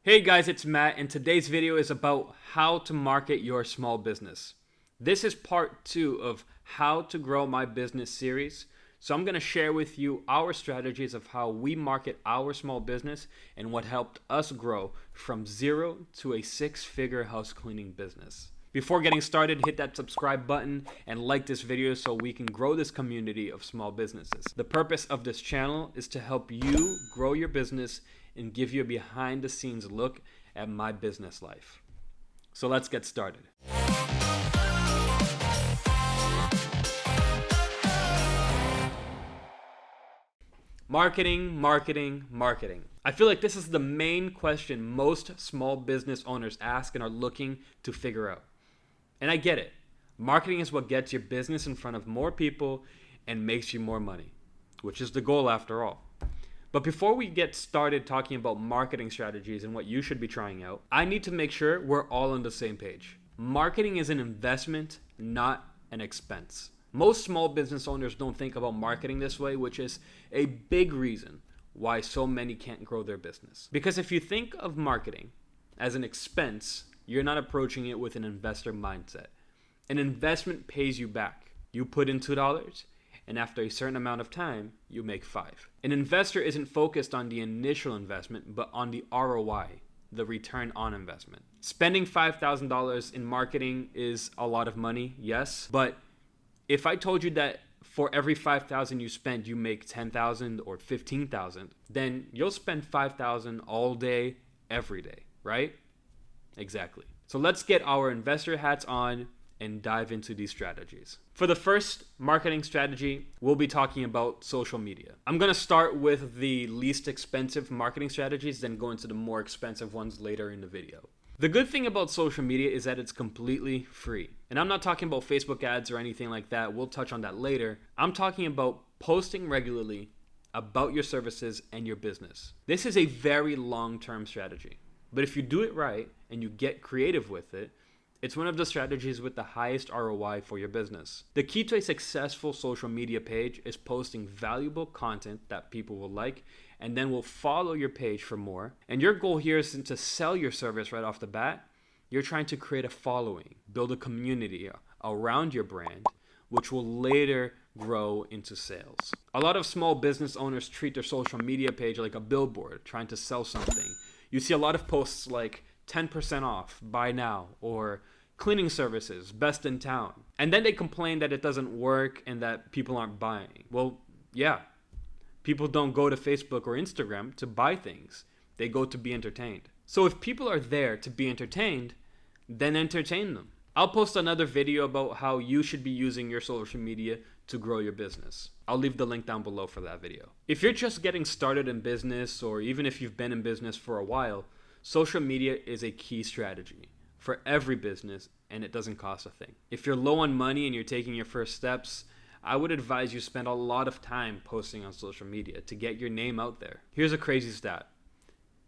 Hey guys, it's Matt, and today's video is about how to market your small business. This is part 2 of How to Grow My Business series. So I'm going to share with you our strategies of how we market our small business and what helped us grow from 0 to a 6-figure house cleaning business. Before getting started, hit that subscribe button and like this video so we can grow this community of small businesses. The purpose of this channel is to help you grow your business and give you a behind the scenes look at my business life. So let's get started. Marketing, marketing, marketing. I feel like this is the main question most small business owners ask and are looking to figure out. And I get it. Marketing is what gets your business in front of more people and makes you more money, which is the goal after all. But before we get started talking about marketing strategies and what you should be trying out, I need to make sure we're all on the same page. Marketing is an investment, not an expense. Most small business owners don't think about marketing this way, which is a big reason why so many can't grow their business. Because if you think of marketing as an expense, you're not approaching it with an investor mindset. An investment pays you back. You put in $2, and after a certain amount of time, you make $5. An investor isn't focused on the initial investment, but on the ROI, the return on investment. Spending $5,000 in marketing is a lot of money, yes, but if I told you that for every $5,000 you spend, you make $10,000 or $15,000, then you'll spend $5,000 all day, every day, right? Exactly. So let's get our investor hats on and dive into these strategies. For the first marketing strategy, we'll be talking about social media. I'm going to start with the least expensive marketing strategies, then go into the more expensive ones later in the video. The good thing about social media is that it's completely free. And I'm not talking about Facebook ads or anything like that. We'll touch on that later. I'm talking about posting regularly about your services and your business. This is a very long-term strategy. But if you do it right and you get creative with it, it's one of the strategies with the highest ROI for your business. The key to a successful social media page is posting valuable content that people will like and then will follow your page for more. And your goal here isn't to sell your service right off the bat. You're trying to create a following, build a community around your brand, which will later grow into sales. A lot of small business owners treat their social media page like a billboard, trying to sell something. You see a lot of posts like 10% off, buy now, or cleaning services, best in town. And then they complain that it doesn't work and that people aren't buying. Well, yeah, people don't go to Facebook or Instagram to buy things. They go to be entertained. So if people are there to be entertained, then entertain them. I'll post another video about how you should be using your social media to grow your business. I'll leave the link down below for that video. If you're just getting started in business, or even if you've been in business for a while, social media is a key strategy for every business, and it doesn't cost a thing. If you're low on money and you're taking your first steps, I would advise you spend a lot of time posting on social media to get your name out there. Here's a crazy stat.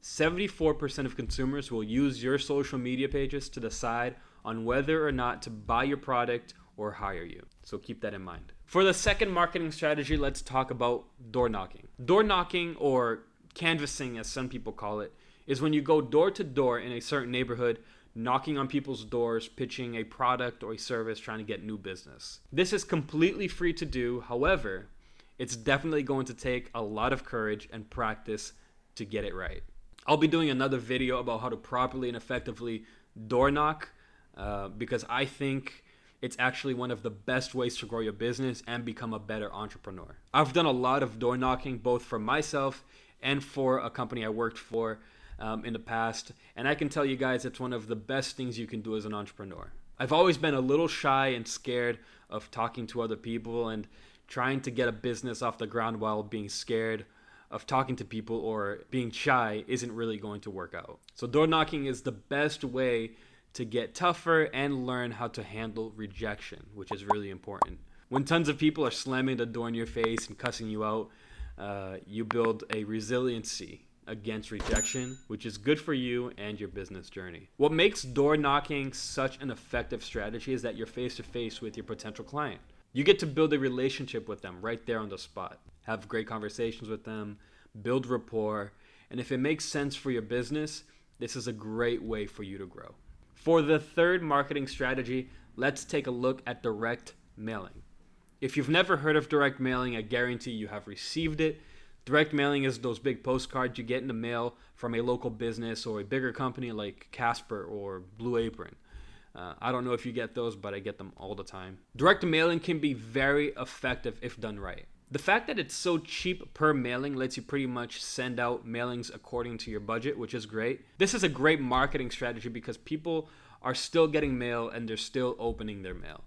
74% of consumers will use your social media pages to decide on whether or not to buy your product or hire you. So keep that in mind. For the second marketing strategy, let's talk about door knocking. Door knocking, or canvassing as some people call it, is when you go door to door in a certain neighborhood, knocking on people's doors, pitching a product or a service, trying to get new business. This is completely free to do. However, it's definitely going to take a lot of courage and practice to get it right. I'll be doing another video about how to properly and effectively door knock because I think it's actually one of the best ways to grow your business and become a better entrepreneur. I've done a lot of door knocking, both for myself and for a company I worked for in the past, and I can tell you guys it's one of the best things you can do as an entrepreneur. I've always been a little shy and scared of talking to other people, and trying to get a business off the ground while being scared of talking to people or being shy isn't really going to work out. So door knocking is the best way to get tougher and learn how to handle rejection, which is really important. When tons of people are slamming the door in your face and cussing you out, you build a resiliency against rejection, which is good for you and your business journey. What makes door knocking such an effective strategy is that you're face to face with your potential client. You get to build a relationship with them right there on the spot. Have great conversations with them, build rapport, and if it makes sense for your business, This is a great way for you to grow. For the third marketing strategy, let's take a look at direct mailing. If you've never heard of direct mailing, I guarantee you have received it. Direct mailing is those big postcards you get in the mail from a local business or a bigger company like Casper or Blue Apron. I don't know if you get those, but I get them all the time. Direct mailing can be very effective if done right. The fact that it's so cheap per mailing lets you pretty much send out mailings according to your budget, which is great. This is a great marketing strategy because people are still getting mail and they're still opening their mail.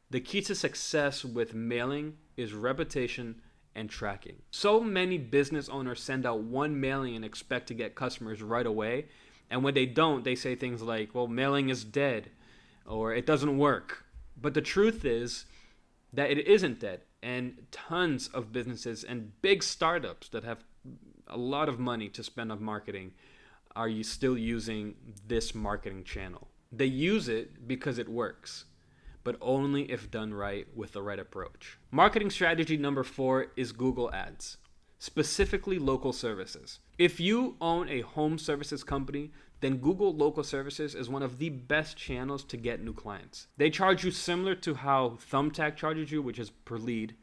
The key to success with mailing is reputation and tracking. So many business owners send out one mailing and expect to get customers right away. And when they don't, they say things like, well, mailing is dead or it doesn't work. But the truth is that it isn't dead. And tons of businesses and big startups that have a lot of money to spend on marketing are you still using this marketing channel. They use it because it works, but only if done right with the right approach. Marketing strategy number 4 is Google Ads, specifically local services. If you own a home services company, then Google Local Services is one of the best channels to get new clients. They charge you similar to how Thumbtack charges you, which is per lead.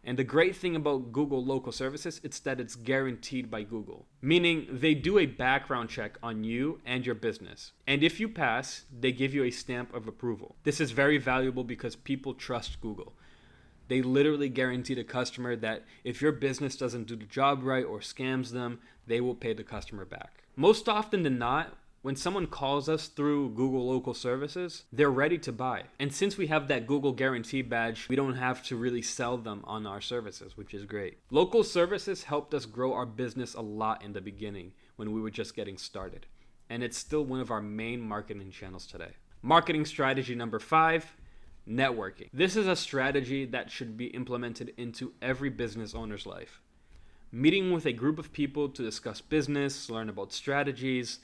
And the great thing about Google Local Services is that it's guaranteed by Google, meaning they do a background check on you and your business. And if you pass, they give you a stamp of approval. This is very valuable because people trust Google. They literally guarantee the customer that if your business doesn't do the job right or scams them, they will pay the customer back. Most often than not, when someone calls us through Google Local Services, they're ready to buy. And since we have that Google Guarantee badge, we don't have to really sell them on our services, which is great. Local services helped us grow our business a lot in the beginning when we were just getting started. And it's still one of our main marketing channels today. Marketing strategy number 5, networking. This is a strategy that should be implemented into every business owner's life. Meeting with a group of people to discuss business, learn about strategies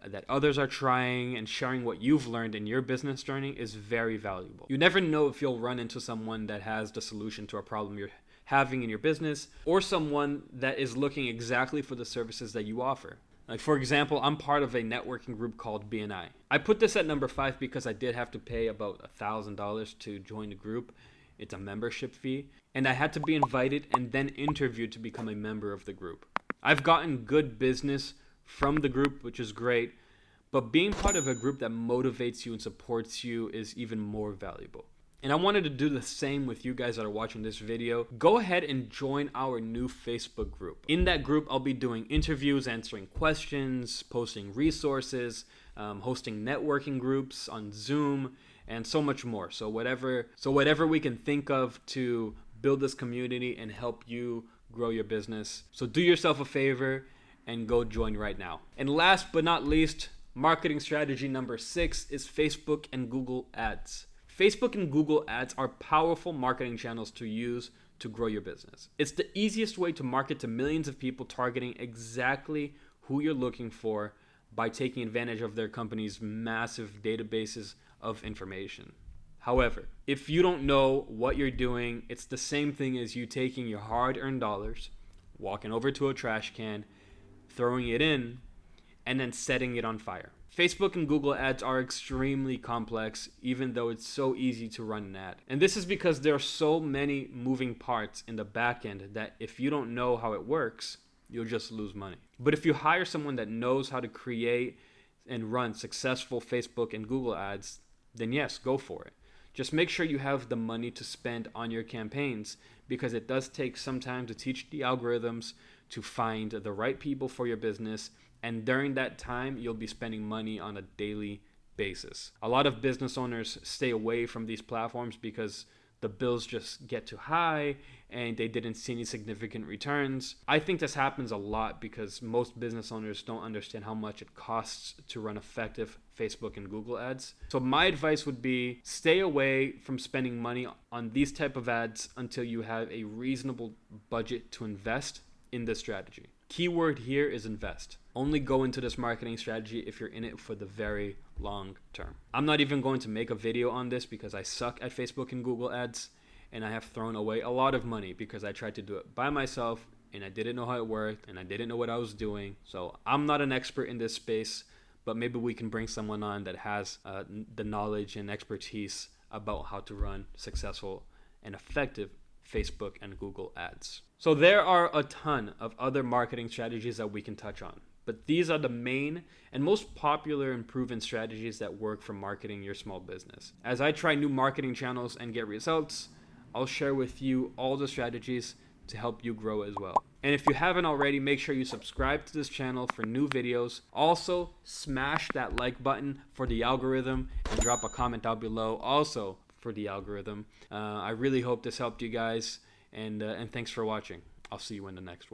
that others are trying, and sharing what you've learned in your business journey is very valuable. You never know if you'll run into someone that has the solution to a problem you're having in your business, or someone that is looking exactly for the services that you offer. Like, for example, I'm part of a networking group called BNI. I put this at number 5 because I did have to pay about $1,000 to join the group. It's a membership fee. And I had to be invited and then interviewed to become a member of the group. I've gotten good business from the group, which is great. But being part of a group that motivates you and supports you is even more valuable. And I wanted to do the same with you guys that are watching this video. Go ahead and join our new Facebook group. In that group, I'll be doing interviews, answering questions, posting resources, hosting networking groups on Zoom, and so much more. So whatever we can think of to build this community and help you grow your business. So do yourself a favor and go join right now. And last but not least, marketing strategy number 6 is Facebook and Google Ads. Facebook and Google Ads are powerful marketing channels to use to grow your business. It's the easiest way to market to millions of people, targeting exactly who you're looking for by taking advantage of their company's massive databases of information. However, if you don't know what you're doing, it's the same thing as you taking your hard-earned dollars, walking over to a trash can, throwing it in, and then setting it on fire. Facebook and Google Ads are extremely complex, even though it's so easy to run an ad. And this is because there are so many moving parts in the back end that if you don't know how it works, you'll just lose money. But if you hire someone that knows how to create and run successful Facebook and Google ads, then yes, go for it. Just make sure you have the money to spend on your campaigns, because it does take some time to teach the algorithms to find the right people for your business. And during that time, you'll be spending money on a daily basis. A lot of business owners stay away from these platforms because the bills just get too high and they didn't see any significant returns. I think this happens a lot because most business owners don't understand how much it costs to run effective Facebook and Google ads. So my advice would be stay away from spending money on these type of ads until you have a reasonable budget to invest in this strategy. Keyword here is invest. Only go into this marketing strategy if you're in it for the very long term. I'm not even going to make a video on this because I suck at Facebook and Google ads, and I have thrown away a lot of money because I tried to do it by myself and I didn't know how it worked and I didn't know what I was doing. So I'm not an expert in this space, but maybe we can bring someone on that has the knowledge and expertise about how to run successful and effective Facebook and Google ads. So there are a ton of other marketing strategies that we can touch on, but these are the main and most popular and proven strategies that work for marketing your small business. As I try new marketing channels and get results, I'll share with you all the strategies to help you grow as well. And if you haven't already, make sure you subscribe to this channel for new videos. Also, smash that like button for the algorithm and drop a comment down below also for the algorithm. I really hope this helped you guys, and thanks for watching. I'll see you in the next one.